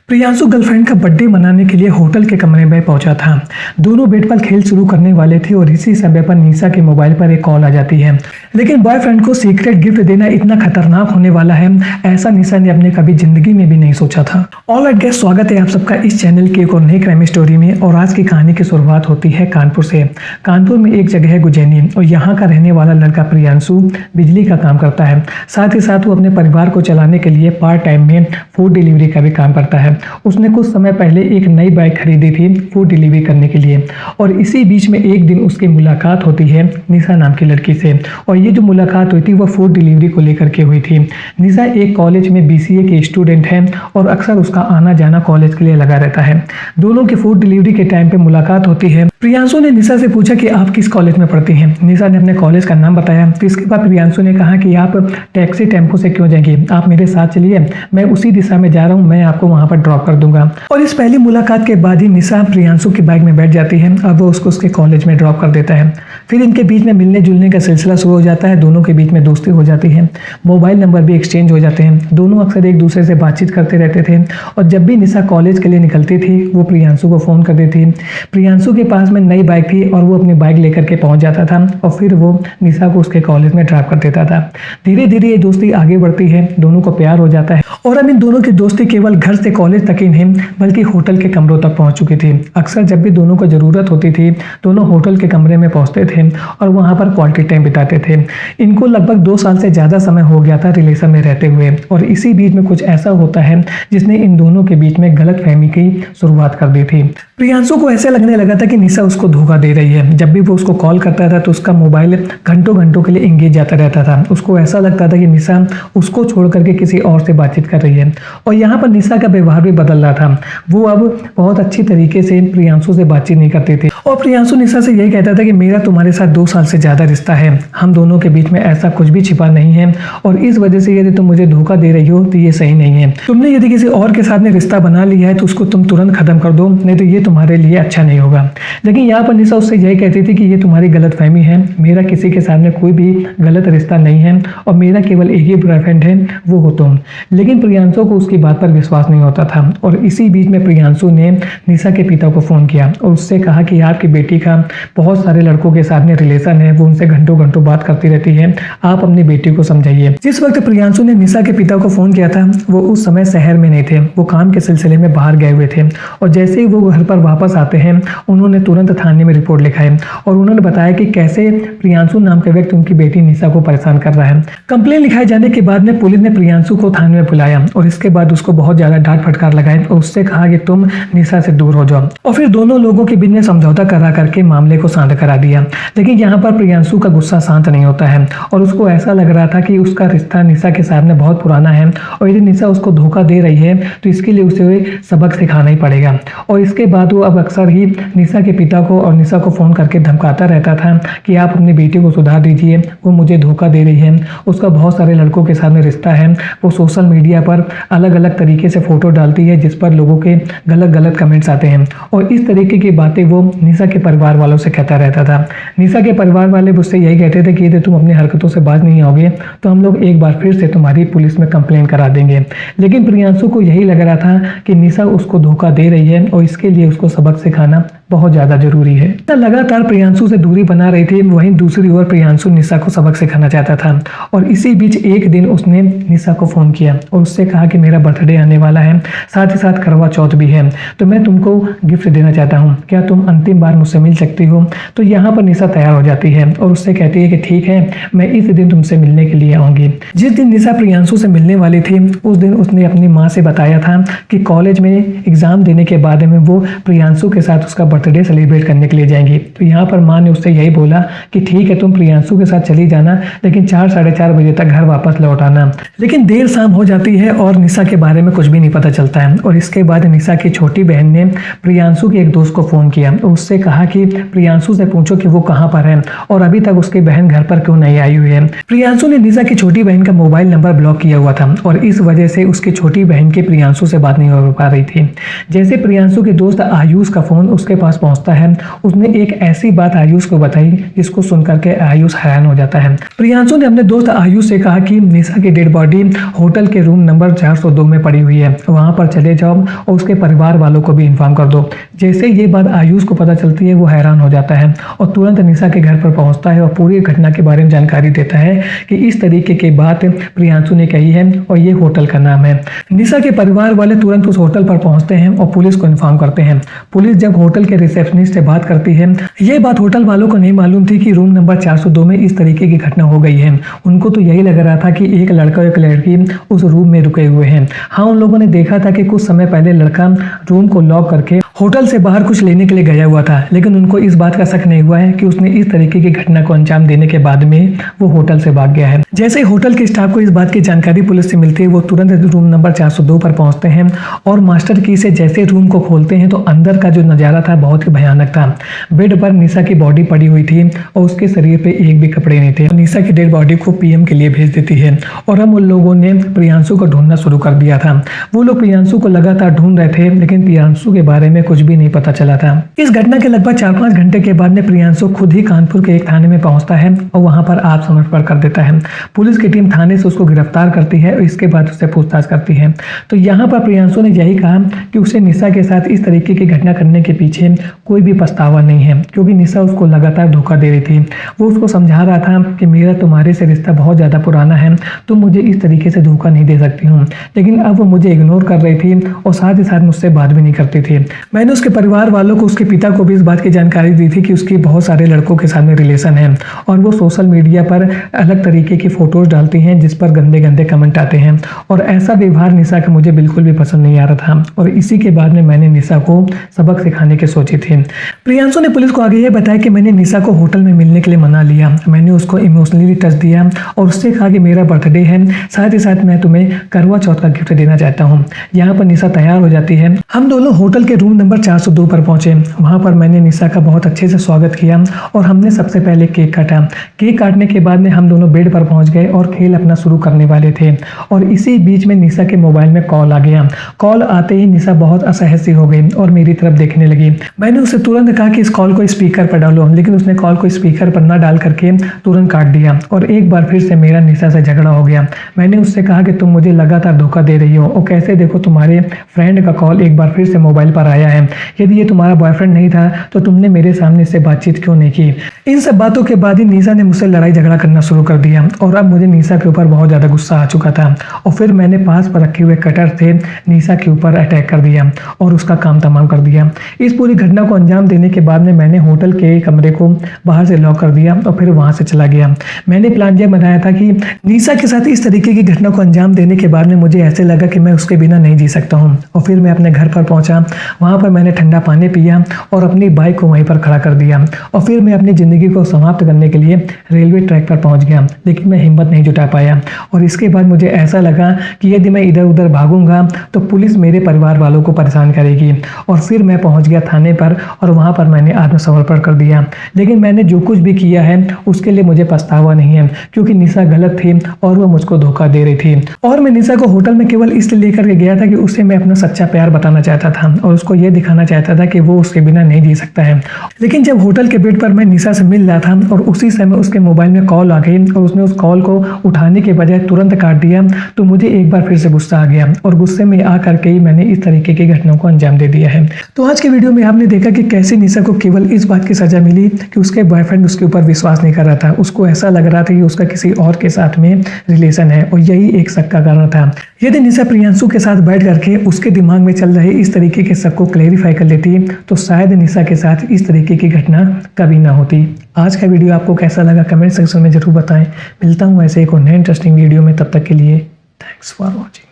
Priyanshu girlfriend का birthday मनाने के लिए होटल के कमरे में पहुंचा था। दोनों बेड पर खेल शुरू करने वाले थे और इसी समय पर निशा के मोबाइल पर एक कॉल आ जाती है। लेकिन बॉयफ्रेंड को सीक्रेट गिफ्ट देना इतना खतरनाक होने वाला है, ऐसा निशा ने अपने कभी जिंदगी में भी नहीं सोचा था। ऑलराइट गाइस, स्वागत है आप सबका इस चैनल की एक और नई क्राइम स्टोरी में। और आज की कहानी की शुरुआत होती है कानपुर से। कानपुर में एक जगह है गुजैनी और यहाँ का रहने वाला लड़का प्रियांशु बिजली का काम करता है। साथ ही साथ वो अपने परिवार को चलाने के लिए पार्ट टाइम में फूड डिलीवरी का भी काम करता है। उसने कुछ समय पहले एक नई बाइक खरीदी थी फूड डिलीवरी करने के लिए और इसी बीच में एक दिन उसकी मुलाकात होती है निशा नाम की लड़की से। और ये जो मुलाकात हुई थी वो फूड डिलीवरी को लेकर के हुई थी। निशा एक कॉलेज में BCA की स्टूडेंट है और अक्सर उसका आना जाना कॉलेज के लिए लगा रहता है। दोनों की फूड डिलीवरी के टाइम पे मुलाकात होती है। प्रियांशु ने निशा से पूछा कि आप किस कॉलेज में पढ़ती हैं। निशा ने अपने कॉलेज का नाम बताया। तो इसके बाद प्रियांशु ने कहा कि आप टैक्सी टेम्पो से क्यों जाएंगी, आप मेरे साथ चलिए, मैं उसी दिशा में जा रहा हूँ, मैं आपको वहाँ पर ड्रॉप कर दूंगा। और इस पहली मुलाकात के बाद ही निशा प्रियांशु की बाइक में बैठ जाती है। अब वो उसको उसके कॉलेज में ड्रॉप कर देता है। फिर इनके बीच में मिलने जुलने का सिलसिला शुरू हो जाता है। दोनों के बीच में दोस्ती हो जाती है, मोबाइल नंबर भी एक्सचेंज हो जाते हैं। दोनों अक्सर एक दूसरे से बातचीत करते रहते थे और जब भी निशा कॉलेज के लिए निकलती थी वो प्रियांशु को फ़ोन कर देती। प्रियांशु के पास में नई बाइक थी और वो अपनी बाइक लेकर के पहुंच जाता था और फिर वो निशा को उसके कॉलेज में ड्रॉप कर देता था। धीरे धीरे ये दोस्ती आगे बढ़ती है, दोनों को प्यार हो जाता है। और अब इन दोनों की दोस्ती केवल घर से कॉलेज तक ही नहीं बल्कि होटल के कमरों तक पहुंच चुकी थी। अक्सर जब भी दोनों को ज़रूरत होती थी दोनों होटल के कमरे में पहुंचते थे और वहां पर क्वालिटी टाइम बिताते थे। इनको लगभग 2 साल से ज़्यादा समय हो गया था रिलेशन में रहते हुए और इसी बीच में कुछ ऐसा होता है जिसने इन दोनों के बीच में गलतफहमी की शुरुआत कर दी थी। प्रियांशु को ऐसे लगने लगा था कि निशा उसको धोखा दे रही है। जब भी वो उसको कॉल करता था तो उसका मोबाइल घंटों घंटों के लिए इंगेज जाता रहता था। उसको ऐसा लगता था कि निशा उसको छोड़ करके किसी और से बातचीत कर रही है। और यहाँ पर निशा का व्यवहार भी बदल रहा था। वो अब बहुत अच्छी तरीके से प्रियांशु से बातचीत नहीं करती थी और प्रियांशु निशा से यही कहता था कि मेरा तुम्हारे साथ 2 साल से ज़्यादा रिश्ता है, हम दोनों के बीच में ऐसा कुछ भी छिपा नहीं है और इस वजह से यदि तुम मुझे धोखा दे रही हो तो ये सही नहीं है। तुमने यदि किसी और के साथ में रिश्ता बना लिया है तो उसको तुम तुरंत खत्म कर दो, नहीं तो ये तुम्हारे लिए अच्छा नहीं होगा। लेकिन यहाँ पर निशा उससे यही कहती थी कि ये तुम्हारी गलतफहमी है, मेरा किसी के साथ में कोई भी गलत रिश्ता नहीं है और मेरा केवल एक ही बॉयफ्रेंड है, वो हो तुम। लेकिन प्रियांशु को उसकी बात पर विश्वास नहीं होता था और इसी बीच में प्रियांशु ने निशा के पिता को फ़ोन किया और उससे कहा कि आपकी बेटी का बहुत सारे लड़कों के साथ में रिलेशन है, वो उनसे घंटों घंटों बात करती रहती है, आप अपनी बेटी को समझाइए। जिस वक्त प्रियांशु ने निशा के पिता को फ़ोन किया था वो उस समय शहर में नहीं थे, वो काम के सिलसिले में बाहर गए हुए थे और जैसे ही वो घर पर वापस आते हैं उन्होंने तुरंत थाने में रिपोर्ट लिखाई और उन्होंने बताया कि कैसे प्रियांशु नाम के व्यक्ति उनकी बेटी निशा को परेशान कर रहा है। कंप्लेन लिखाए जाने के बाद में पुलिस ने प्रियांशु को थाने में बुलाया और इसके बाद उसको बहुत ज़्यादा डांट फटकार लगाई और उससे कहा कि तुम निशा से दूर हो जाओ और फिर दोनों लोगों के बीच में समझौता करा करके मामले को शांत करा दिया। लेकिन यहाँ पर प्रियांशु का गुस्सा शांत नहीं होता है और उसको ऐसा लग रहा था कि उसका रिश्ता निशा के साथ में बहुत पुराना है और यदि निशा उसको धोखा दे रही है तो इसके लिए उसे सबक सिखाना ही पड़ेगा। और इसके बाद वो अब अक्सर ही निशा के पिता को और निशा को फ़ोन करके धमकाता रहता था कि आप अपनी बेटी को सुधार दीजिए, वो मुझे धोखा दे रही है, उसका बहुत सारे लड़कों के साथ में रिश्ता है, वो सोशल मीडिया पर अलग अलग तरीके से फ़ोटो डालती है जिस पर लोगों के गलत गलत कमेंट्स आते हैं। और इस तरीके की बातें वो निशा के परिवार वालों से कहता रहता था। निशा के परिवार वाले उससे यही कहते थे कि यदि तुम अपनी हरकतों से बाज नहीं आओगे तो हम लोग एक बार फिर से तुम्हारी पुलिस में कंप्लेन करा देंगे। लेकिन प्रियांशु को यही लग रहा था कि निशा उसको धोखा दे रही है और इसके लिए उसको सबक सिखाना बहुत ज़्यादा जरूरी है। लगातार प्रियांशु से दूरी बना रही थी, वहीं दूसरी ओर प्रियांशु निशा को सबक सिखाना चाहता था। और इसी बीच एक दिन उसने निशा को फ़ोन किया और उससे कहा कि मेरा बर्थडे आने वाला है, साथ ही साथ करवा चौथ भी है, तो मैं तुमको गिफ्ट देना चाहता हूँ, क्या तुम अंतिम बार मुझसे मिल सकती हो। तो यहाँ पर निशा तैयार हो जाती है और उससे कहती है कि ठीक है, मैं इस दिन तुमसे मिलने के लिए आऊँगी। जिस दिन निशा प्रियांशु से मिलने वाली थी उस दिन उसने अपनी माँ से बताया था कि कॉलेज में एग्ज़ाम देने के बाद में वो प्रियांशु के साथ उसका बर्थडे सेलिब्रेट करने के लिए जाएंगी। तो यहाँ पर माँ ने उससे यही बोला कि ठीक है, तुम प्रियांशु के साथ चली जाना, लेकिन 4 साढ़े 4 बजे तक घर वापस लौट आना। लेकिन देर शाम हो जाती है और निशा के बारे में कुछ भी नहीं पता चलता है। और इसके बाद निशा की छोटी बहन ने प्रियांशु के एक दोस्त को फ़ोन किया और उससे कहा कि प्रियांशु से पूछो कि वो कहाँ पर है और अभी तक उसकी बहन घर पर क्यों नहीं आई हुई है। प्रियांशु ने निशा की छोटी बहन का मोबाइल नंबर ब्लॉक किया हुआ था और इस वजह से उसकी छोटी बहन की प्रियांशु से बात नहीं हो पा रही थी। जैसे प्रियांशु के दोस्त आयुष का फ़ोन उसके पास पहुंचता है, उसने एक ऐसी बात आयुष को बताई जिसको सुनकर के आयुष हैरान हो जाता है। प्रियांशु ने अपने दोस्त आयुष से कहा कि निशा की डेड बॉडी होटल के रूम नंबर 402 में पड़ी हुई है, वहां पर चले जाओ और उसके परिवार वालों को भी इन्फॉर्म कर दो। जैसे ये बात आयुष को पता चलती है वो हैरान हो जाता है और तुरंत निशा के घर पर पहुंचता है और पूरी घटना के बारे में जानकारी देता है कि इस तरीके की बात प्रियांशु ने कही है और ये होटल का नाम है। निशा के परिवार वाले तुरंत उस होटल पर पहुंचते हैं और पुलिस को इन्फॉर्म करते हैं। पुलिस जब होटल के रिसेप्शनिस्ट से बात करती है, ये बात होटल वालों को नहीं मालूम थी कि रूम नंबर 402 में इस तरीके की घटना हो गई है। उनको तो यही लग रहा था कि एक लड़का और एक लड़की उस रूम में रुके हुए हैं। हाँ, उन लोगों ने देखा था कि कुछ समय पहले लड़का रूम को लॉक करके होटल से बाहर कुछ लेने के लिए गया हुआ था, लेकिन उनको इस बात का शक नहीं हुआ है कि उसने इस तरीके की घटना को अंजाम देने के बाद में वो होटल से भाग गया है। जैसे ही होटल के स्टाफ को इस बात की जानकारी पुलिस से मिलती है, वो तुरंत रूम नंबर 402 पर पहुंचते हैं और मास्टर की से जैसे रूम को खोलते हैं तो अंदर का जो नज़ारा था बहुत ही भयानक था। बेड पर निशा की बॉडी पड़ी हुई थी और उसके शरीर पे एक भी कपड़े नहीं थे। निशा की डेड बॉडी को पीएम के लिए भेज देती है और हम उन लोगों ने प्रियांशु को ढूंढना शुरू कर दिया था। वो लोग प्रियांशु को लगातार ढूंढ रहे थे, लेकिन प्रियांशु के बारे में कुछ भी नहीं पता चला था। इस घटना के लगभग 4-5 घंटे के बाद में प्रियांशु खुद ही कानपुर के एक थाने में पहुंचता है और वहां पर आत्मसमर्पण कर देता है। पुलिस की टीम थाने से उसको गिरफ्तार करती है और इसके बाद उससे पूछताछ करती है। तो यहाँ पर प्रियांशु ने यही कहा कि उसे निशा के साथ इस तरीके की घटना करने के पीछे कोई भी पछतावा नहीं है, क्योंकि निशा उसको लगातार धोखा दे रही थी। वो उसको समझा रहा था कि मेरा तुम्हारे से रिश्ता बहुत ज़्यादा पुराना है, तुम मुझे इस तरीके से धोखा नहीं दे सकती हूँ। लेकिन अब वो मुझे इग्नोर कर रही थी और साथ ही साथ मुझसे बात भी नहीं करती थी। मैंने उसके परिवार वालों को, उसके पिता को भी इस बात की जानकारी दी थी कि उसकी बहुत सारे लड़कों के साथ में रिलेशन है और वो सोशल मीडिया पर अलग तरीके की फोटोज डालती हैं जिस पर गंदे गंदे कमेंट आते हैं और ऐसा व्यवहार निशा का मुझे बिल्कुल भी पसंद नहीं आ रहा था और इसी के बाद में मैंने निशा को सबक सिखाने की सोची थी। प्रियांशु ने पुलिस को आगे ये बताया कि मैंने निशा को होटल में मिलने के लिए मना लिया, मैंने उसको इमोशनली टच दिया और उससे कहा कि मेरा बर्थडे है, साथ ही साथ मैं तुम्हें करवा चौथ का गिफ्ट देना चाहता हूँ। यहाँ पर निशा तैयार हो जाती है। हम दोनों होटल के रूम नंबर 402 पर पहुंचे। वहाँ पर मैंने निशा का बहुत अच्छे से स्वागत किया और हमने सबसे पहले केक काटा। केक काटने के बाद में हम दोनों बेड पर पहुंच गए और खेल अपना शुरू करने वाले थे और इसी बीच में निशा के मोबाइल में कॉल आ गया। कॉल आते ही निशा बहुत असहज सी हो गई और मेरी तरफ देखने लगी। मैंने उसे तुरंत कहा कि इस कॉल को स्पीकर पर डालो, लेकिन उसने कॉल को स्पीकर पर न डाल करके तुरंत काट दिया और एक बार फिर से मेरा निशा से झगड़ा हो गया। मैंने उससे कहा कि तुम मुझे लगातार धोखा दे रही हो और कैसे देखो तुम्हारे फ्रेंड का कॉल एक बार फिर से मोबाइल पर आया है। यदि ये तुम्हारा बॉयफ्रेंड नहीं था तो तुमने मेरे सामने से बातचीत क्यों नहीं की। इन सब बातों के बाद ही निशा ने मुझसे लड़ाई झगड़ा करना शुरू कर दिया और अब मुझे निशा के ऊपर बहुत ज़्यादा गुस्सा आ चुका था और फिर मैंने पास पर रखे हुए कटर से निशा के ऊपर अटैक कर दिया और उसका काम तमाम कर दिया। इस पूरी घटना को अंजाम देने के बाद में मैंने होटल के कमरे को बाहर से लॉक कर दिया और फिर वहाँ से चला गया। मैंने प्लान यह बनाया था कि निशा के साथ इस तरीके की घटना को अंजाम देने के बाद में मुझे ऐसे लगा कि मैं उसके बिना नहीं जी सकता हूँ और फिर मैं अपने घर पर पहुँचा। वहाँ पर मैंने ठंडा पानी पिया और अपनी बाइक को वहीं पर खड़ा कर दिया और फिर मैं अपनी ज़िंदगी को समाप्त करने के लिए रेलवे ट्रैक पर पहुँच गया, लेकिन मैं हिम्मत नहीं जुटा पाया और इसके बाद मुझे ऐसा लगा कि यदि मैं इधर उधर भागूंगा तो पुलिस मेरे परिवार वालों को परेशान करेगी और फिर मैं पहुँच गया थाने पर और वहाँ पर मैंने आत्मसमर्पण कर दिया। लेकिन मैंने जो कुछ भी किया है उसके लिए मुझे पछतावा नहीं है, क्योंकि निशा गलत थी और वो मुझको धोखा दे रही थी और मैं निशा को होटल में केवल इसलिए लेकर के गया था कि उसे मैं अपना सच्चा प्यार बताना चाहता था और उसको ये दिखाना चाहता था कि वो उसके बिना नहीं जी सकता है। लेकिन जब होटल के बेड पर मैं निशा से मिल रहा था और उसी समय उसके मोबाइल में कॉल आ गई और उसने उस कॉल को उठाने के बजाय तुरंत काट दिया तो मुझे एक बार फिर से गुस्सा आ गया और गुस्से में आ करके ही मैंने इस तरीके की घटनाओं को अंजाम दे दिया है। तो आज के वीडियो में आपने देखा कि कैसे निशा को केवल इस बात की सजा मिली कि उसके बॉयफ्रेंड उसके ऊपर विश्वास नहीं कर रहा था। उसको ऐसा लग रहा था कि उसका किसी और के साथ में रिलेशन है और यही एक शक का कारण था। यदि निशा प्रियांशु के साथ बैठ करके उसके दिमाग में चल रहे इस तरीके के शक को क्लेरिफाई कर लेती तो शायद निशा के साथ इस तरीके की घटना कभी ना होती। आज का वीडियो आपको कैसा लगा कमेंट सेक्शन में जरूर बताएं। मिलता हूँ ऐसे एक और नए इंटरेस्टिंग वीडियो में, तब तक के लिए थैंक्स फॉर वॉचिंग।